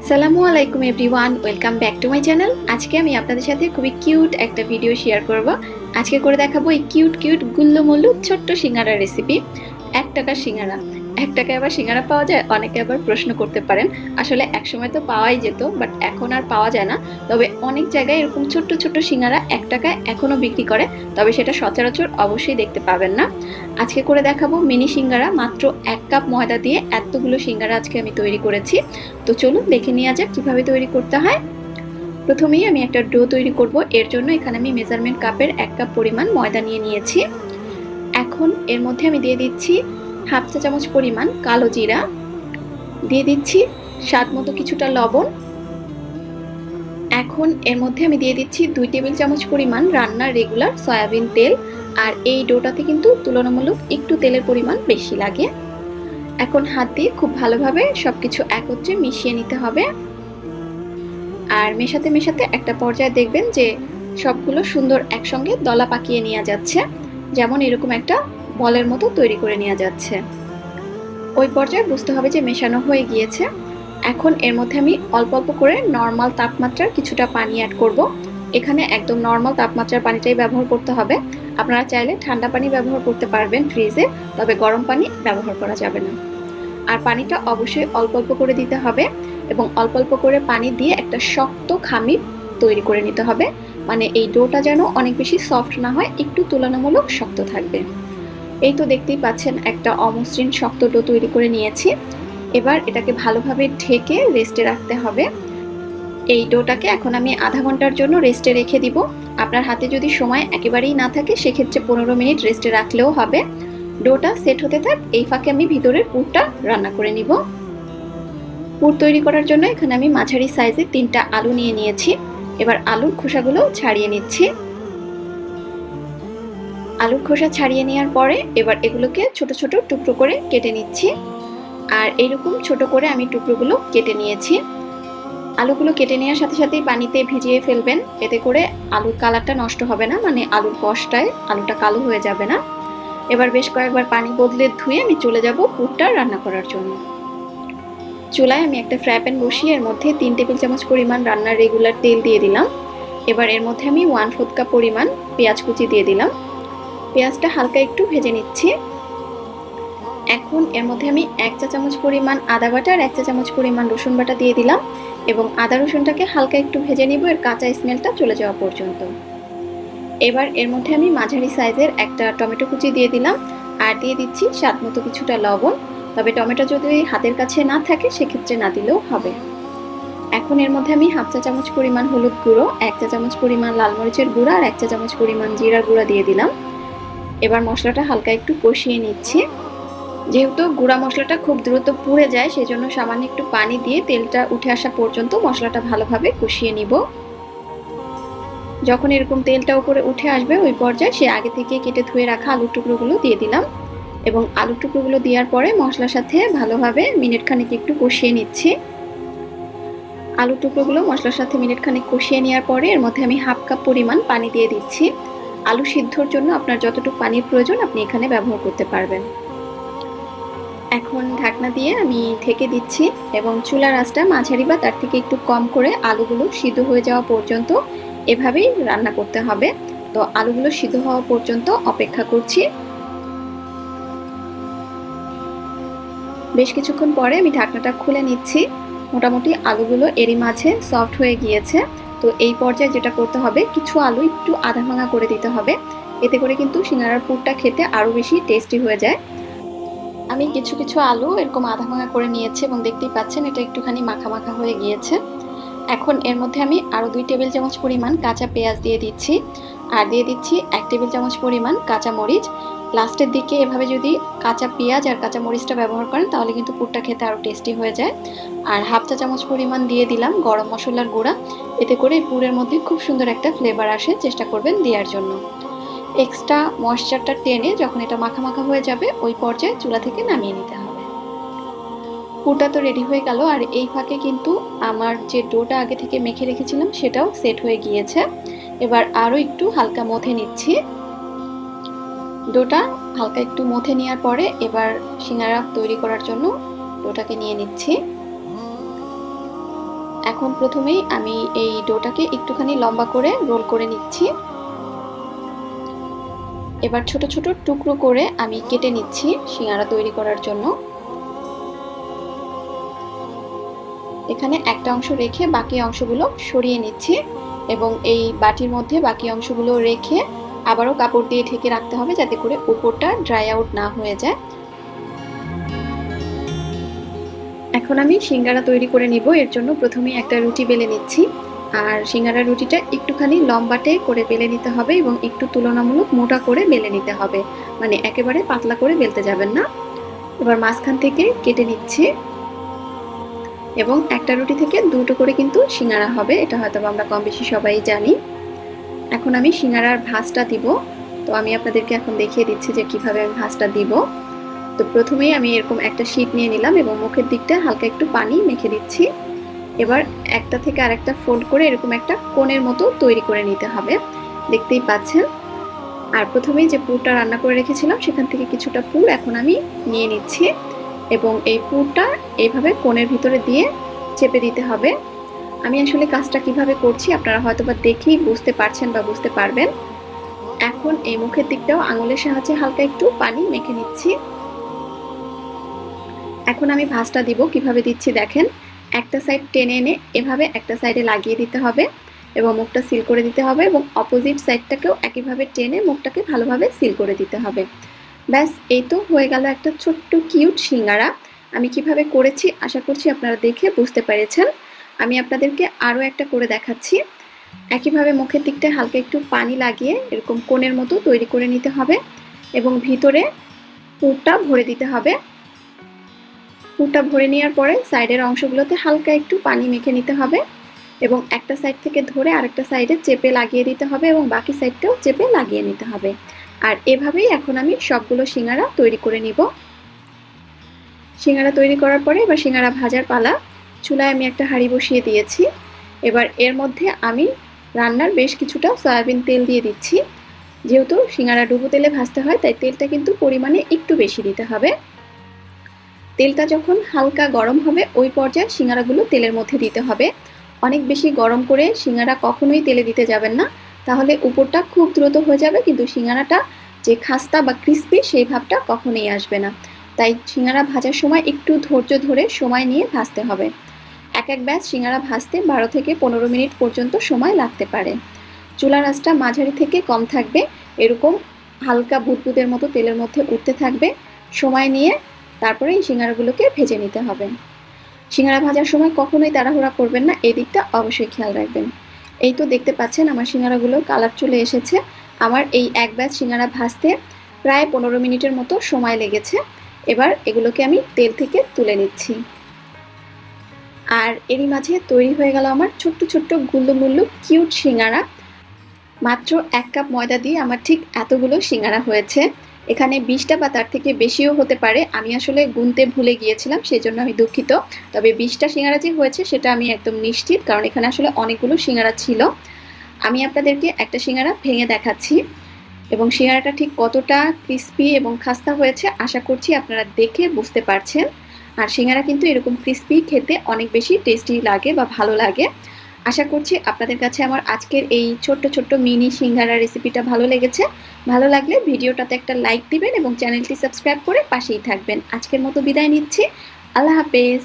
আসসালামু আলাইকুম everyone, welcome back to my channel. আজকে আমি আপনাদের সাথে খুবই কিউট একটা ভিডিও শেয়ার করব। আজকে করে দেখাবো এই কিউট কিউট গুল্লু মুল্লু ছোট্ট সিঙ্গারা রেসিপি। 1 টাকার সিঙ্গারা। 1 টাকায় আবার সিঙ্গারা পাওয়া যায়? অনেকে আবার প্রশ্ন করতে পারেন। আসলে একসময় তো পাওয়াই যেত, বাট এখন আর পাওয়া যায় না। তবে অনেক জায়গায় এরকম ছোট্ট ছোট্ট সিঙ্গারা 1 টাকায় এখনও বিক্রি করে, তবে সেটা সচরাচর অবশ্যই দেখতে পাবেন না। আজকে করে দেখাবো মিনি সিঙ্গারা। মাত্র 1 কাপ ময়দা দিয়ে এতগুলো সিঙ্গারা আজকে আমি তৈরি করেছি। তো চলুন দেখে নেওয়া যাক কিভাবে তৈরি করতে হয়। প্রথমেই আমি একটা ডো তৈরি করব। এর জন্য এখানে আমি মেজারমেন্ট কাপের 1 কাপ পরিমাণ ময়দা নিয়ে নিয়েছি। এখন এর মধ্যে আমি দিয়ে দিচ্ছি হাফ চা চামচ পরিমাণ কালো জিরা, দিয়ে দিচ্ছি স্বাদ মতো কিছুটা লবণ। এখন এর মধ্যে আমি দিয়ে দিচ্ছি 2 টেবিল চামচ পরিমাণ রান্নার রেগুলার সয়াবিন তেল। আর এই ডোটাতে কিন্তু তুলনামূলক একটু তেলের পরিমাণ বেশি লাগে। এখন হাত দিয়ে খুব ভালোভাবে সবকিছু একত্রে মিশিয়ে নিতে হবে। আর মেশাতে মেশাতে একটা পর্যায়ে দেখবেন যে সবগুলো সুন্দর একসঙ্গে দলা পাকিয়ে নেওয়া যাচ্ছে, যেমন এরকম একটা বলের মতো তৈরি করে নেওয়া যাচ্ছে। ওই পর্যায়ে বুঝতে হবে যে মেশানো হয়ে গিয়েছে। এখন এর মধ্যে আমি অল্প অল্প করে নর্মাল তাপমাত্রার কিছুটা পানি অ্যাড করব। এখানে একদম নর্মাল তাপমাত্রার পানিটাই ব্যবহার করতে হবে। আপনারা চাইলে ঠান্ডা পানি ব্যবহার করতে পারবেন ফ্রিজে, তবে গরম পানি ব্যবহার করা যাবে না। আর পানিটা অবশ্যই অল্প অল্প করে দিতে হবে এবং অল্প অল্প করে পানি দিয়ে একটা শক্ত খামির তৈরি করে নিতে হবে। মানে এই ডোটা যেন অনেক বেশি সফট না হয়, একটু তুলনামূলক শক্ত থাকবে। এই তো দেখতেই পাচ্ছেন একটা অমসৃণ শক্ত ডো তৈরি করে নিয়েছি। এবার এটাকে ভালোভাবে ঢেকে রেস্টে রাখতে হবে। এই ডোটাকে এখন আমি আধা ঘন্টার জন্য রেস্টে রেখে দিব। আপনার হাতে যদি সময় একেবারেই না থাকে সেক্ষেত্রে 15 মিনিট রেস্টে রাখলেও হবে। ডোটা সেট হতে থাক, এই ফাঁকে আমি ভিতরের পুরটা রান্না করে নিব। পুর তৈরি করার জন্য এখানে আমি মাঝারি সাইজে 3টা আলু নিয়ে নিয়েছি। এবার আলুর খোসাগুলো ছাড়িয়ে নিচ্ছি। আলুর খোসা ছাড়িয়ে নেওয়ার পরে এবার এগুলোকে ছোট ছোট টুকরো করে কেটে নিচ্ছি। আর এইরকম ছোট করে আমি টুকরোগুলো কেটে নিয়েছি। আলুগুলো কেটে নেওয়ার সাথে সাথেই পানিতে ভিজিয়ে ফেলবেন, এতে করে আলুর কালারটা নষ্ট হবে না, মানে আলুর কষটায় আলুটা কালো হয়ে যাবে না। এবার বেশ কয়েকবার পানি বদলে ধুয়ে আমি চলে যাব পুরটা রান্না করার জন্য। চুলায় আমি একটা ফ্রাই প্যান বসিয়ে এর মধ্যে 3 টেবিল চামচ পরিমাণ রান্নার রেগুলার তেল দিয়ে দিলাম। এবার এর মধ্যে আমি 1/4 কাপ পরিমাণ পেঁয়াজ কুচি দিয়ে দিলাম। পেঁয়াজটা হালকা একটু ভেজে নিচ্ছি। এখন এর মধ্যে আমি 1 চা চামচ পরিমাণ আদা বাটা আর 1 চা চামচ পরিমাণ রসুন বাটা দিয়ে দিলাম এবং আদা রসুনটাকে হালকা একটু ভেজে নিব, এর কাঁচা স্মেলটা চলে যাওয়া পর্যন্ত। এবার এর মধ্যে আমি মাঝারি সাইজের একটা টমেটো কুচি দিয়ে দিলাম আর দিয়ে দিচ্ছি স্বাদ মতো কিছুটা লবণ। তবে টমেটো যদি হাতের কাছে না থাকে সেক্ষেত্রে না দিলেও হবে। এখন এর মধ্যে আমি হাফ চা চামচ পরিমাণ হলুদ গুঁড়ো, 1 চা চামচ পরিমাণ লাল মরিচের গুঁড়া আর 1 চা চামচ পরিমাণ জিরার গুঁড়া দিয়ে দিলাম। এবার মশলাটা হালকা একটু কষিয়ে নিচ্ছি। যেহেতু গুঁড়া মশলাটা খুব দ্রুত পুড়ে যায়, সেজন্য সামান্য একটু পানি দিয়ে তেলটা উঠে আসা পর্যন্ত মশলাটা ভালোভাবে কষিয়ে নিব। যখন এরকম তেলটা উপরে উঠে আসবে ওই পর্যায়ে সে আগে থেকে কেটে ধুয়ে রাখা আলুর টুকরোগুলো দিয়ে দিলাম এবং আলুর টুকরোগুলো দেওয়ার পরে মশলার সাথে ভালোভাবে মিনিট খানেক একটু কষিয়ে নিচ্ছি। আলুর টুকরোগুলো মশলার সাথে মিনিট খানেক কষিয়ে নেওয়ার পরে এর মধ্যে আমি হাফ কাপ পরিমাণ পানি দিয়ে দিচ্ছি। আলু সিদ্ধর জন্য আপনার যতটুকু পানির প্রয়োজন আপনি এখানে ব্যবহার করতে পারবেন। এখন ঢাকনা দিয়ে আমি ঢেকে দিচ্ছি এবং চুলার আঁচটা মাঝারি বা তার থেকে একটু কম করে আলুগুলো সিদ্ধ হয়ে যাওয়া পর্যন্ত এভাবেই রান্না করতে হবে। তো আলুগুলো সিদ্ধ হওয়া পর্যন্ত অপেক্ষা করছি। বেশ কিছুক্ষণ পরে আমি ঢাকনাটা খুলে নিচ্ছি। মোটামুটি আলুগুলো এরই মাঝে সফট হয়ে গিয়েছে। তো এই পর্যায়ে যেটা করতে হবে, কিছু আলু একটু আধা ভাঙা করে দিতে হবে, এতে করে কিন্তু সিঙ্গারার পুরটা খেতে আরও বেশি টেস্টি হয়ে যায়। আমি কিছু কিছু আলু এরকম আধা ভাঙা করে নিয়েছি এবং দেখতেই পাচ্ছেন এটা একটুখানি মাখা মাখা হয়ে গিয়েছে। এখন এর মধ্যে আমি আরও 2 টেবিল চামচ পরিমাণ কাঁচা পেঁয়াজ দিয়ে দিচ্ছি আর দিয়ে দিচ্ছি 1 টেবিল চামচ পরিমাণ কাঁচা মরিচ। লাস্টের দিকে এভাবে যদি কাঁচা পেঁয়াজ আর কাঁচা মরিচটা ব্যবহার করেন তাহলে কিন্তু পুরটা খেতে আরও টেস্টি হয়ে যায়। আর হাফ চা চামচ পরিমাণ দিয়ে দিলাম গরম মশলার গুঁড়া, এতে করে পুরের মধ্যে খুব সুন্দর একটা ফ্লেভার আসে, চেষ্টা করবেন দেওয়ার জন্য। এক্সট্রা ময়েশ্চারটা টেনে যখন এটা মাখা মাখা হয়ে যাবে ওই পর্যায়ে চুলা থেকে নামিয়ে নিতে হবে। পুরটা তো রেডি হয়ে গেল আর এই ফাঁকে কিন্তু আমার যে ডোটা আগে থেকে মেখে রেখেছিলাম সেটাও সেট হয়ে গিয়েছে। এবার আরও একটু হালকা মথে নিচ্ছি। ডোটা হালকা একটু মথে নেওয়ার পরে এবার সিঙ্গারা তৈরি করার জন্য ডোটাকে নিয়ে নিচ্ছি। এখন প্রথমেই আমি এই ডোটাকে একটুখানি লম্বা করে রোল করে নিচ্ছি। এবার ছোট ছোট টুকরো করে আমি কেটে নিচ্ছি সিঙ্গারা তৈরি করার জন্য। এখানে একটা অংশ রেখে বাকি অংশগুলো সরিয়ে নিচ্ছি এবং এই বাটির মধ্যে বাকি অংশগুলো রেখে আবারও কাপড় দিয়ে ঢেকে রাখতে হবে যাতে করে উপরটা ড্রাই আউট না হয়ে যায়। এখন আমি সিঙ্গারা তৈরি করে নিব। এর জন্য প্রথমেই একটা রুটি বেলে নিচ্ছি, আর সিঙ্গারার রুটিটা একটুখানি লম্বাটে করে বেলে নিতে হবে এবং একটু তুলনামূলক মোটা করে বেলে নিতে হবে, মানে একেবারে পাতলা করে বেলতে যাবেন না। এবার মাঝখান থেকে কেটে নিচ্ছি এবং একটা রুটি থেকে দুটো করে কিন্তু সিঙ্গারা হবে, এটা হয়তো আমরা কম বেশি সবাই জানি। এখন আমি সিঙ্গারার ভাঁজটা দিব, তো আমি আপনাদেরকে এখন দেখিয়ে দিচ্ছি যে কিভাবে আমি ভাঁজটা দিব। তো প্রথমেই আমি এরকম একটা শীট নিয়ে নিলাম এবং মুখের দিকটা হালকা একটু পানি মেখে দিচ্ছি। এবার একটা থেকে আরেকটা ফোল্ড করে এরকম একটা কোণের মতো তৈরি করে নিতে হবে, দেখতেই পাচ্ছেন। আর প্রথমেই যে পুরটা রান্না করে রেখেছিলাম সেখান থেকে কিছুটা পুর এখন আমি নিয়ে নিচ্ছি এবং এই পুরটা এইভাবে কোণের ভিতরে দিয়ে চেপে দিতে হবে। আমি আসলে কাজটা কিভাবে করছি আপনারা হয়তো বা দেখেই বুঝতে পারছেন বা বুঝতে পারবেন। এখন এই মুখের দিকটাও আঙুলের সাহায্যে হালকা একটু পানি মেখে নিচ্ছি। এখন আমি ভাঁজটা দিব, কিভাবে দিচ্ছি দেখেন। একটা সাইড টেনে এনে এভাবে একটা সাইডে লাগিয়ে দিতে হবে এবং মুখটা সিল করে দিতে হবে এবং অপোজিট সাইডটাকেও একইভাবে টেনে মুখটাকে ভালোভাবে সিল করে দিতে হবে। ব্যাস, এই তো হয়ে গেল একটা ছোট্ট কিউট সিঙ্গারা। আমি কিভাবে করেছি আশা করছি আপনারা দেখে বুঝতে পেরেছেন। আমি আপনাদেরকে আরও একটা করে দেখাচ্ছি। একইভাবে মুখের দিকটা হালকা একটু পানি লাগিয়ে এরকম কোণের মতো তৈরি করে নিতে হবে এবং ভিতরে পুরটা ভরে দিতে হবে। পুরটা ভরে নেওয়ার পরে সাইডের অংশগুলোতে হালকা একটু পানি মেখে নিতে হবে এবং একটা সাইড থেকে ধরে আরেকটা সাইডে চেপে লাগিয়ে দিতে হবে এবং বাকি সাইডটাও চেপে লাগিয়ে নিতে হবে। আর এভাবেই এখন আমি সবগুলো সিঙ্গারা তৈরি করে নিব। সিঙ্গারা তৈরি করার পরে এবার সিঙ্গারা ভাজার পালা। চুলায় আমি একটা হাঁড়ি বসিয়ে দিয়েছি। এবার এর মধ্যে আমি রান্নার বেশ কিছুটা সয়াবিন তেল দিয়ে দিচ্ছি। যেহেতু সিঙ্গারা ডুবো তেলে ভাজতে হয় তাই তেলটা কিন্তু পরিমাণে একটু বেশি দিতে হবে। তেলটা যখন হালকা গরম হবে ওই পর্যায়ে সিঙ্গারাগুলো তেলের মধ্যে দিতে হবে। অনেক বেশি গরম করে সিঙ্গারা কখনোই তেলে দিতে যাবেন না, তাহলে উপরটা খুব দ্রুত হয়ে যাবে কিন্তু সিঙ্গারাটা যে খাস্তা বা ক্রিস্পি সেই ভাবটা কখনোই আসবে না। তাই সিঙ্গারা ভাজার সময় একটু ধৈর্য ধরে সময় নিয়ে ভাজতে হবে। এক এক ব্যাচ সিঙ্গারা ভাজতে 12 থেকে 15 মিনিট পর্যন্ত সময় লাগতে পারে। চুলার আঁচটা মাঝারি থেকে কম থাকবে, এরকম হালকা বুদবুদের মতো তেলের মধ্যে উঠতে থাকবে। সময় নিয়ে তারপরে এই সিঙ্গারাগুলোকে ভেজে নিতে হবে। সিঙ্গারা ভাজার সময় কখনোই তাড়াহুড়া করবেন না, এই দিকটা অবশ্যই খেয়াল রাখবেন। এই তো দেখতে পাচ্ছেন আমার সিঙ্গারাগুলো কালার চলে এসেছে। আমার এই এক ব্যাচ সিঙ্গারা ভাজতে প্রায় 15 মিনিটের মতো সময় লেগেছে। এবার এগুলোকে আমি তেল থেকে তুলে নিচ্ছি। আর এরই মাঝে তৈরি হয়ে গেল আমার ছোট্ট ছোট্ট গুল্লু মুল্লু কিউট সিঙ্গারা। মাত্র 1 কাপ ময়দা দিয়ে আমার ঠিক এতগুলো সিঙ্গারা হয়েছে। এখানে 20টা বা তার থেকে বেশিও হতে পারে, আমি আসলে গুনতে ভুলে গিয়েছিলাম, সেই জন্য আমি দুঃখিত। তবে 20টা সিঙ্গারা যে হয়েছে সেটা আমি একদম নিশ্চিত, কারণ এখানে আসলে অনেকগুলো সিঙ্গারা ছিল। আমি আপনাদেরকে একটা সিঙ্গারা ভেঙে দেখাচ্ছি এবং সিঙ্গারাটা ঠিক কতটা ক্রিস্পি এবং খাস্তা হয়েছে আশা করছি আপনারা দেখে বুঝতে পারছেন। আর সিঙ্গারা কিন্তু এরকম ক্রিস্পি খেতে অনেক বেশি টেস্টি লাগে বা ভালো লাগে। আশা করছি আপনাদের কাছে আমার আজকের এই ছোট্ট ছোট্ট মিনি সিঙ্গারা রেসিপিটা ভালো লেগেছে। ভালো লাগলে ভিডিওটাতে একটা লাইক দিবেন এবং চ্যানেলটি সাবস্ক্রাইব করে পাশেই থাকবেন। আজকের মতো বিদায় নিচ্ছি। আল্লাহ হাফেজ।